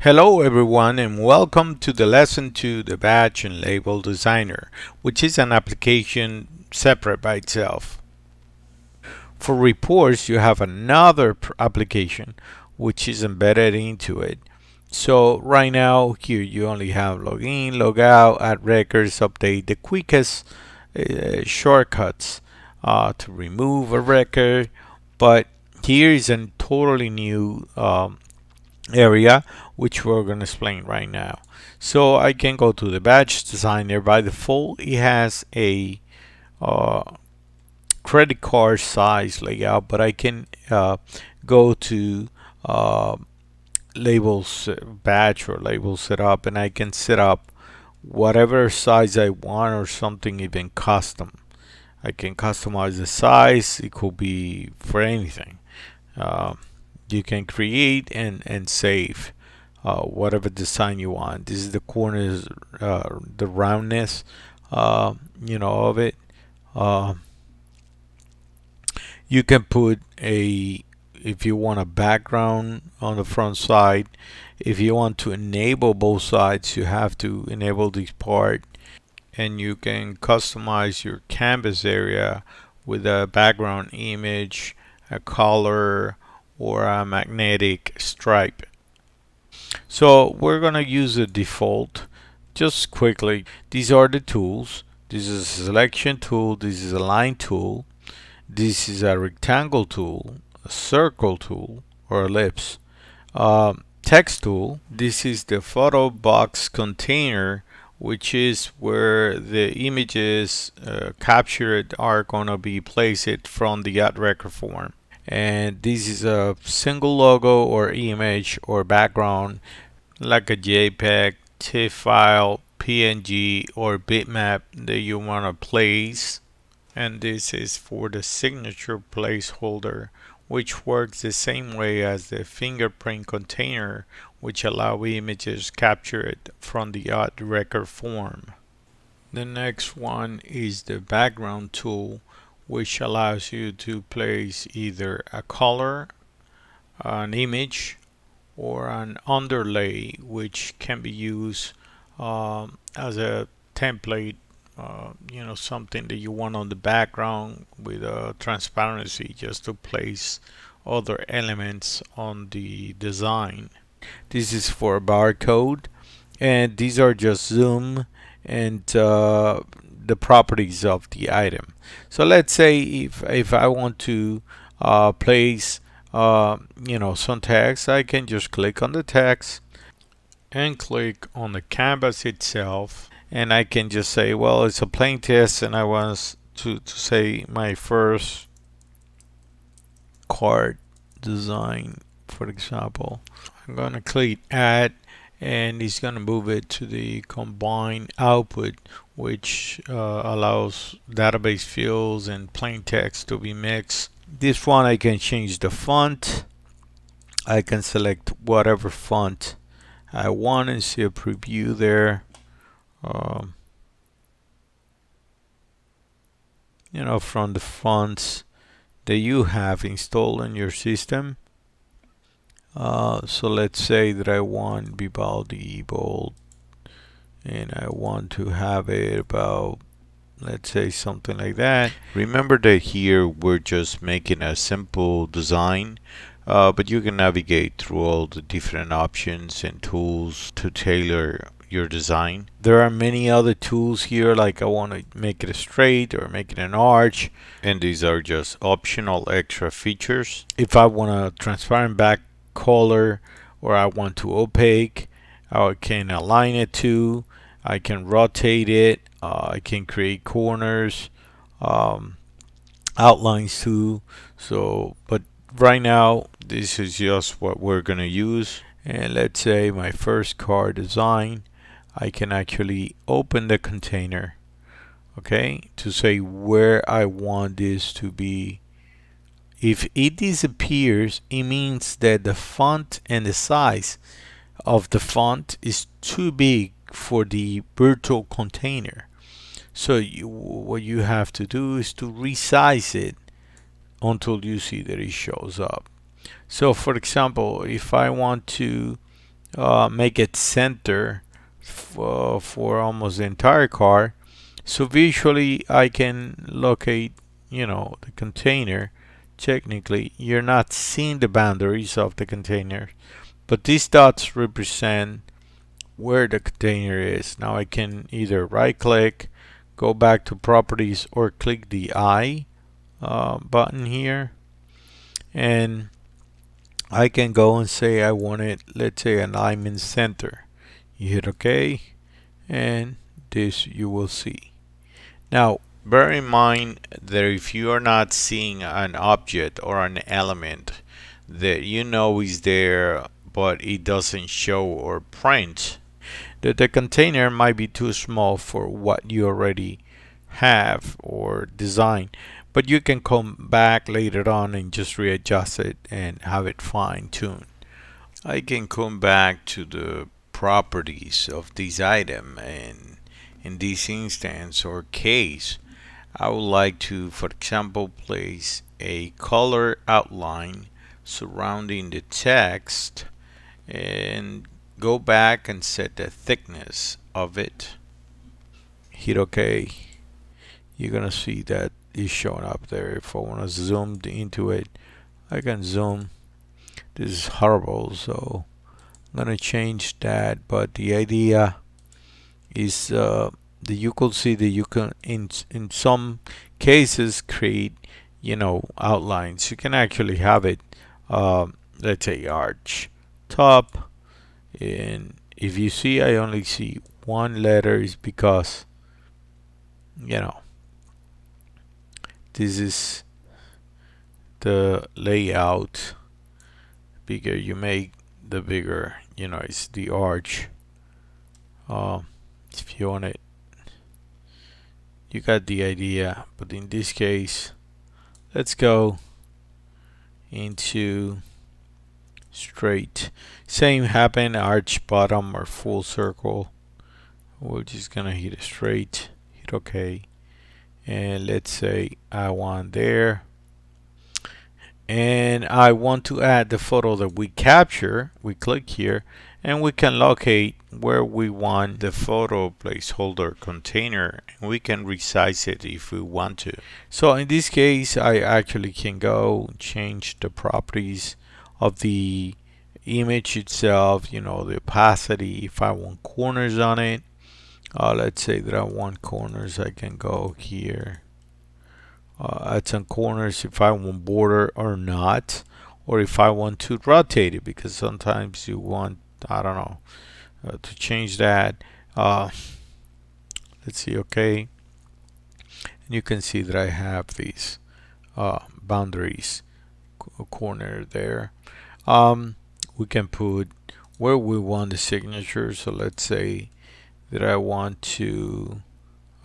Hello everyone and welcome to the lesson to the Batch and Label Designer, which is an application separate by itself. For reports, you have another application which is embedded into it. So right now here you only have login, logout, add records, update the quickest shortcuts to remove a record. But here is a totally new area which we're going to explain right now. So I can go to the batch designer. By default it has a uh, credit card size layout, but I can go to uh, labels batch or label setup, and I can set up whatever size I want or something even custom. I can customize the size. It could be for anything. uh, you can create and save whatever design you want. This is the corners, the roundness, of it. Uh, you can put if you want a background on the front side. If you want to enable both sides, you have to enable this part, and you can customize your canvas area with a background image, a color, or a magnetic stripe. So we're going to use the default. Just quickly, these are the tools. This is a selection tool, this is a line tool, this is a rectangle tool, a circle tool or ellipse, text tool. This is the photo box container, which is where the images captured are going to be placed from the add record form. And this is a single logo or image or background, like a JPEG, TIFF file, PNG, or bitmap that you want to place. And this is for the signature placeholder, which works the same way as the fingerprint container, which allow images captured from the add record form. The next one is the background tool, which allows you to place either a color, an image, or an underlay, which can be used as a template, something that you want on the background with a transparency just to place other elements on the design. This is for barcode, and these are just zoom and the properties of the item. So let's say if I want to place some text, I can just click on the text and click on the canvas itself, and I can just say, well, it's a plain text and I want to say my first card design, for example. I'm going to click add, and it's going to move it to the combine output, which allows database fields and plain text to be mixed. This one I can change the font. I can select whatever font I want and see a preview there. Um, from the fonts that you have installed in your system. So let's say that I want Vivaldi bold, and I want to have it about, let's say, something like that. Remember that here we're just making a simple design, but you can navigate through all the different options and tools to tailor your design. There are many other tools here, like I want to make it a straight or make it an arch, and these are just optional extra features. If I want a transparent back color, or I want to opaque, I can align it to, I can rotate it, I can create corners, um, outlines too. So but right now this is just what we're gonna use. And let's say my first car design, I can actually open the container, okay, to say where I want this to be. If it disappears, it means that the font and the size of the font is too big for the virtual container. So what you have to do is to resize it until you see that it shows up. So for example, if I want to make it center for almost the entire car. So visually I can locate, the container. Technically, you're not seeing the boundaries of the container, but these dots represent where the container is. Now I can either right click, go back to properties, or click the I button here, and I can go and say I want it, let's say, an alignment center. You hit OK, and this you will see. Now, bear in mind that if you are not seeing an object or an element that you know is there, but it doesn't show or print, that the container might be too small for what you already have or design. But you can come back later on and just readjust it and have it fine tuned. I can come back to the properties of this item, and in this instance or case I would like to, for example, place a color outline surrounding the text and go back and set the thickness of it. Hit OK. You're gonna see that is showing up there. If I want to zoom into it, I can zoom. This is horrible, so I'm gonna change that. But the idea is that you could see that you can in some cases create outlines. You can actually have it let's say arch top, and if you see I only see one letter is because you know this is the layout. Bigger you make, the bigger it's the arch. If you want it, you got the idea. But in this case, let's go into straight. Same happen, arch bottom or full circle. We're just gonna hit a straight, hit OK, and let's say I want there, and I want to add the photo that we capture. We click here and we can locate where we want the photo placeholder container, and we can resize it if we want to. So in this case I actually can go change the properties of the image itself, the opacity. If I want corners on it, let's say that I want corners, I can go here, add some corners if I want border or not, or if I want to rotate it, because sometimes you want, I don't know, to change that. Let's see, OK, and you can see that I have these boundaries corner there. We can put where we want the signature. So let's say that I want to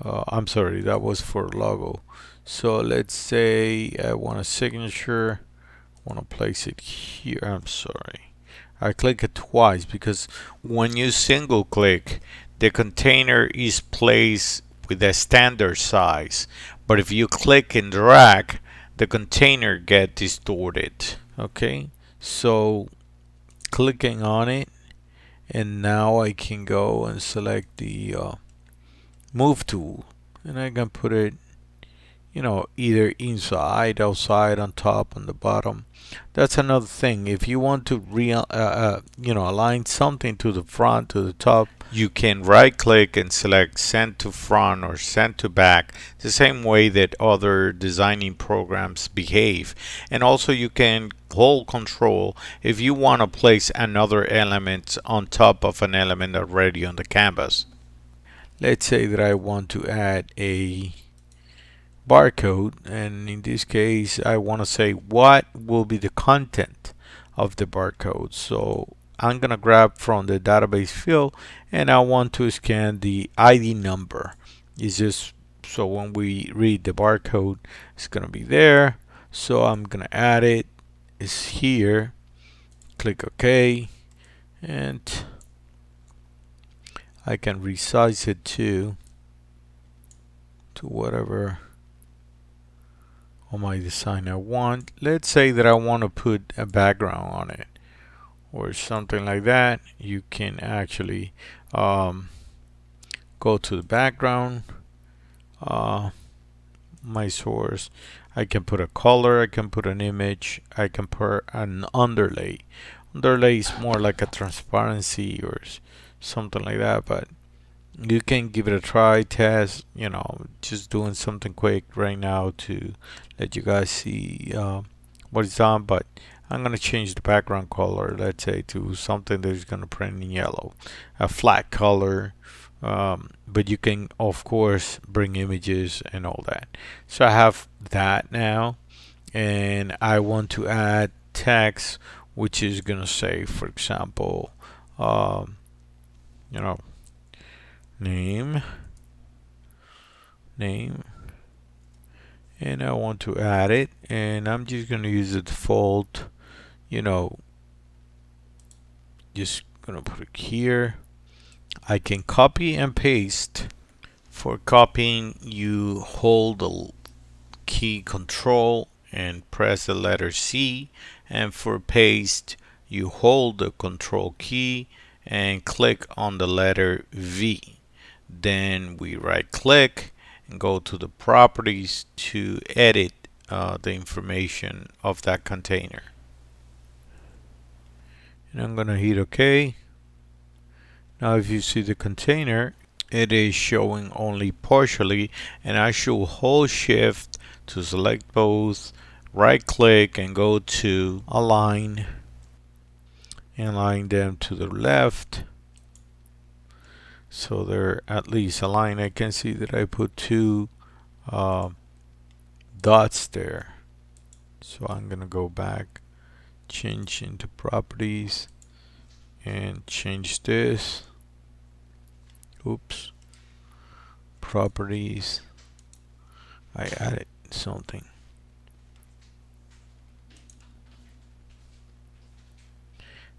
I'm sorry, that was for logo. So let's say I want a signature, I want to place it here. I'm sorry, I click it twice because when you single click, the container is placed with a standard size, but if you click and drag, the container get distorted. Okay, so clicking on it, and now I can go and select the move tool, and I can put it either inside, outside, on top, on the bottom. That's another thing. If you want to align something to the front, to the top, you can right click and select send to front or send to back, the same way that other designing programs behave. And also you can hold control if you want to place another element on top of an element already on the canvas. Let's say that I want to add a barcode, and in this case I want to say what will be the content of the barcode. So I'm gonna grab from the database field, and I want to scan the ID number. It's just so when we read the barcode, it's gonna be there. So I'm gonna add it. It's here. Click OK, and I can resize it to whatever on my design I want. Let's say that I want to put a background on it. or something like that, you can actually um, go to the background, uh, my source. I can put a color, I can put an image, I can put an underlay. Underlay is more like a transparency or something like that, but you can give it a try, test, just doing something quick right now to let you guys see what it's on. But I'm going to change the background color, let's say, to something that is going to print in yellow, a flat color. But you can, of course, bring images and all that. So I have that now, and I want to add text, which is going to say, for example, um, you know, name, name, and I want to add it, and I'm just going to use the default, you know, just going to put it here. I can copy and paste. For copying, you hold the key control and press the letter C, and for paste, you hold the control key and click on the letter V. Then we right click and go to the properties to edit the information of that container. And I'm going to hit OK. Now if you see the container, it is showing only partially, and I should hold shift to select both, right click and go to align and align them to the left so they're at least aligned. I can see that I put two dots there, so I'm gonna go back, change into properties and change this. Oops, properties, I added something.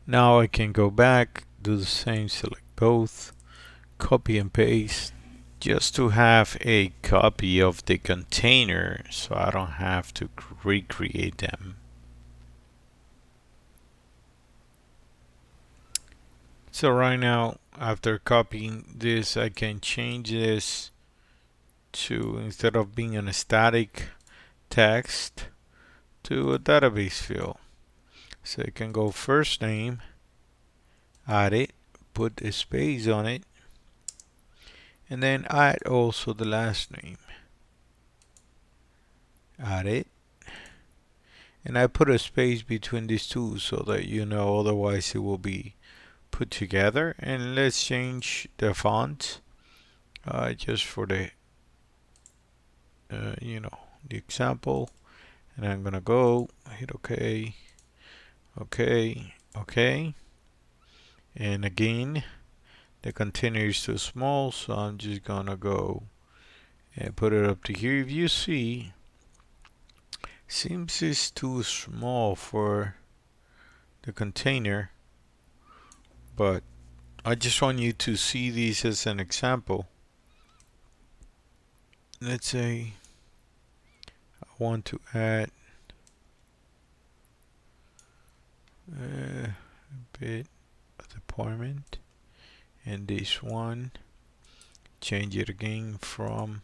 Now I can go back, do the same, select both, copy and paste, just to have a copy of the container so I don't have to recreate them. So right now, after copying this, I can change this to, instead of being a static text, to a database field. So I can go first name, add it, put a space on it, and then add also the last name. Add it. And I put a space between these two so that otherwise it will be put together. And let's change the font just for the the example. And I'm gonna go hit OK, OK, OK. And again, the container is too small, so I'm just gonna go and put it up to here. If you see, seems it's too small for the container, but I just want you to see these as an example. Let's say I want to add a bit of department, and this one, change it again from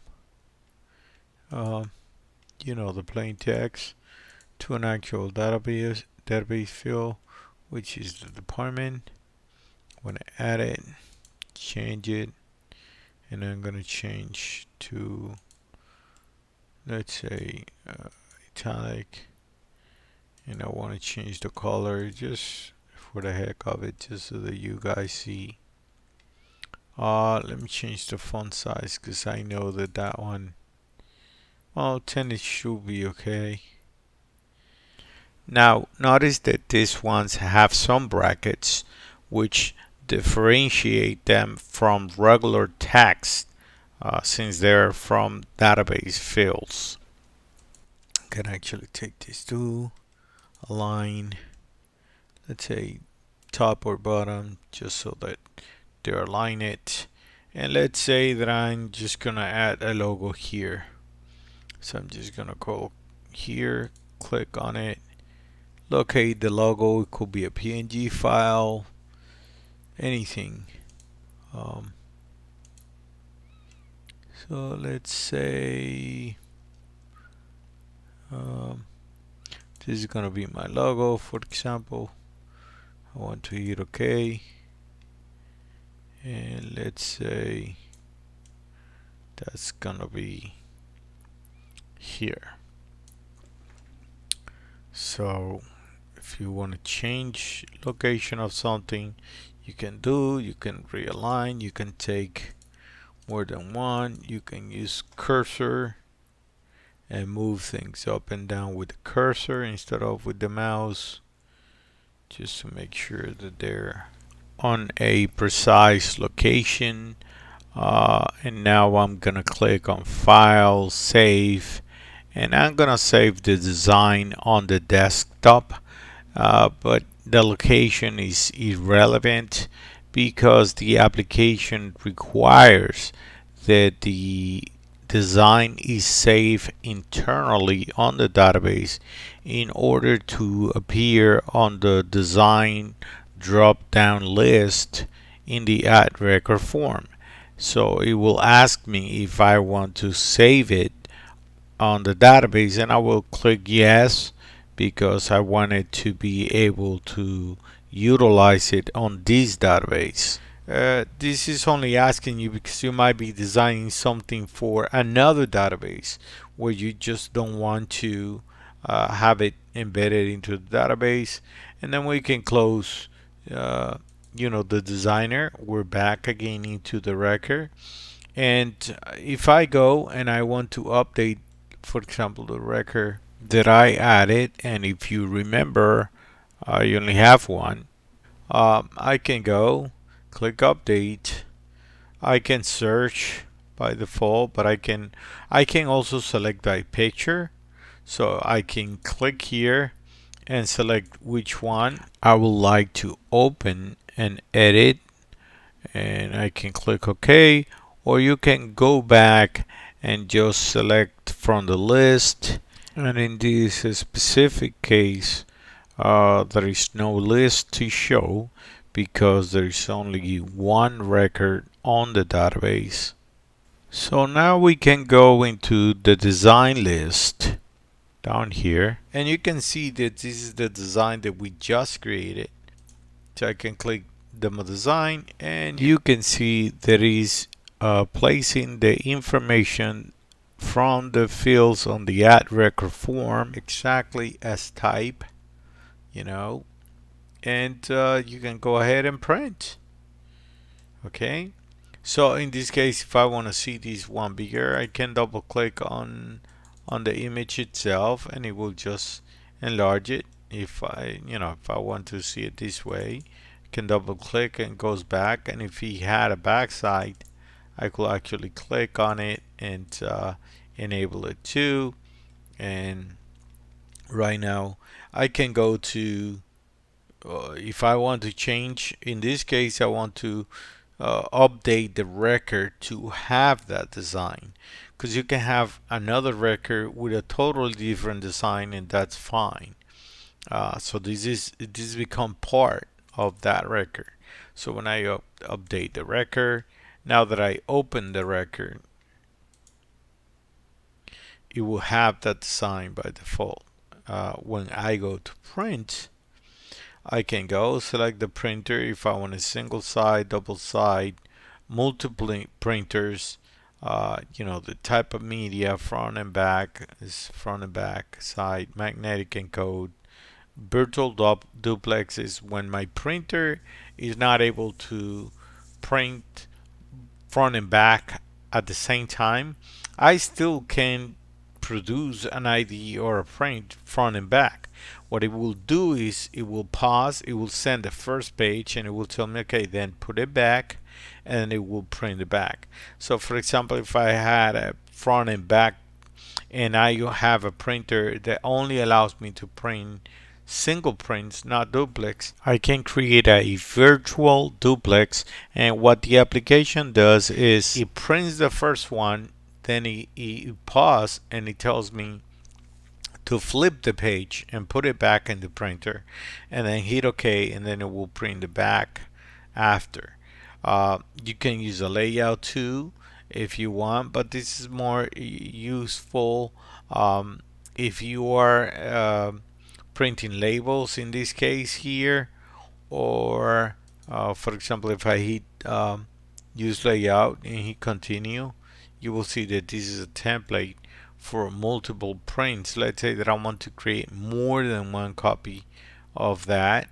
the plain text to an actual database field, which is the department. When I add it, change it, and I'm gonna change to, let's say, italic, and I want to change the color just for the heck of it, just so that you guys see. Let me change the font size because I know that one, well, 10 it should be okay. Now notice that these ones have some brackets which differentiate them from regular text since they're from database fields. I can actually take these two, align, let's say top or bottom, just so that they're aligned. And let's say that I'm just gonna add a logo here. So I'm just gonna go here, click on it, locate the logo. It could be a PNG file, anything. Um, so let's say um, this is gonna be my logo, for example. I want to hit OK, and let's say that's gonna be here. So if you want to change location of something, you can realign, you can take more than one, you can use cursor and move things up and down with the cursor instead of with the mouse, just to make sure that they're on a precise location. And now I'm gonna click on File, Save, and I'm gonna save the design on the desktop. But the location is irrelevant because the application requires that the design is saved internally on the database in order to appear on the design drop down list in the add record form. So it will ask me if I want to save it on the database, and I will click yes because I wanted to be able to utilize it on this database. This is only asking you because you might be designing something for another database where you just don't want to have it embedded into the database. And then we can close uh, the designer. We're back again into the record. And if I go and I want to update, for example, the record that I added, and if you remember, I only have one, I can go, click update. I can search by default, but I can also select by picture. So I can click here and select which one I would like to open and edit, and I can click OK, or you can go back and just select from the list. And in this specific case, there is no list to show because there is only one record on the database. So now we can go into the design list down here, and you can see that this is the design that we just created. So I can click demo design, and you can see there is placing the information from the fields on the add record form exactly as type, and you can go ahead and print. Okay, so in this case, if I want to see this one bigger, I can double click on the image itself, and it will just enlarge it. If I want to see it this way, I can double click and it goes back. And if he had a backside, I could actually click on it and enable it too. And right now, I can go to if I want to change. In this case, I want to update the record to have that design, because you can have another record with a totally different design, and that's fine. So this become part of that record. So when I update the record, now that I open the record, it will have that design by default. When I go to print, I can go select the printer if I want a single side, double side, multiple printers. The type of media, front and back is front and back side, magnetic encode. Virtual duplex is when my printer is not able to print front and back at the same time. I still can produce an ID or a print front and back. What it will do is it will pause, it will send the first page, and it will tell me, okay, then put it back, and it will print it back. So for example, if I had a front and back, and I have a printer that only allows me to print single prints, not duplex, I can create a virtual duplex. And what the application does is it prints the first one, then it pauses, and it tells me to flip the page and put it back in the printer, and then hit OK, and then it will print the back after. You can use a layout too if you want, but this is more useful if you are printing labels in this case here, or for example, if I hit use layout and hit continue, you will see that this is a template for multiple prints. Let's say that I want to create more than one copy of that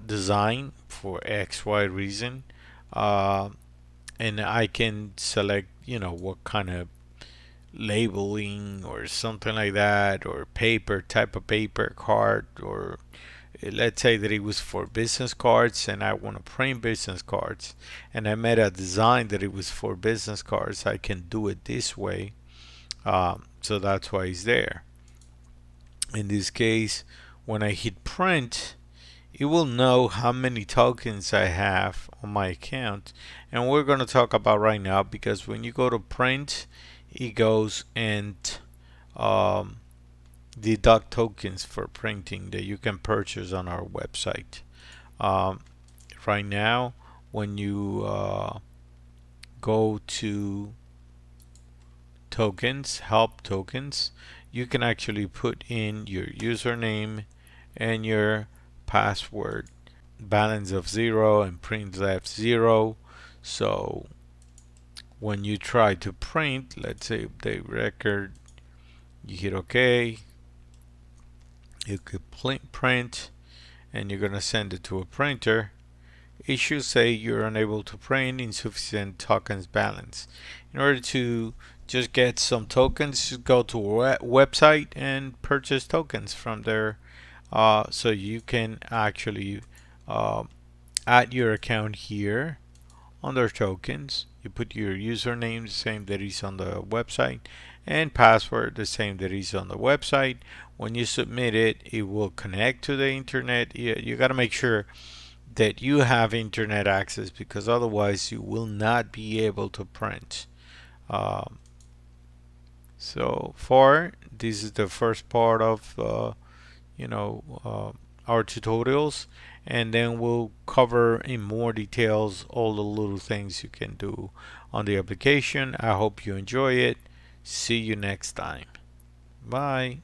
design for XY reason, and I can select, what kind of labeling or something like that, or paper, type of paper, card, or let's say that it was for business cards and I want to print business cards, and I made a design that it was for business cards. I can do it this way, so that's why it's there. In this case, when I hit print, it will know how many tokens I have on my account, and we're going to talk about right now, because when you go to print, it goes and um, deduct tokens for printing that you can purchase on our website. Um, right now, when you go to tokens, help tokens, you can actually put in your username and your password, balance of 0 and print left 0. So when you try to print, let's say update record, you hit OK, you could print, and you're going to send it to a printer. It should say you're unable to print, insufficient tokens balance. In order to just get some tokens, just go to a website and purchase tokens from there, so you can actually add your account here under tokens. You put your username, the same that is on the website, and password, the same that is on the website. When you submit it, it will connect to the internet. You got to make sure that you have internet access, because otherwise you will not be able to print. So far, this is the first part of our tutorials, and then we'll cover in more details all the little things you can do on the application. I hope you enjoy it. See you next time. Bye.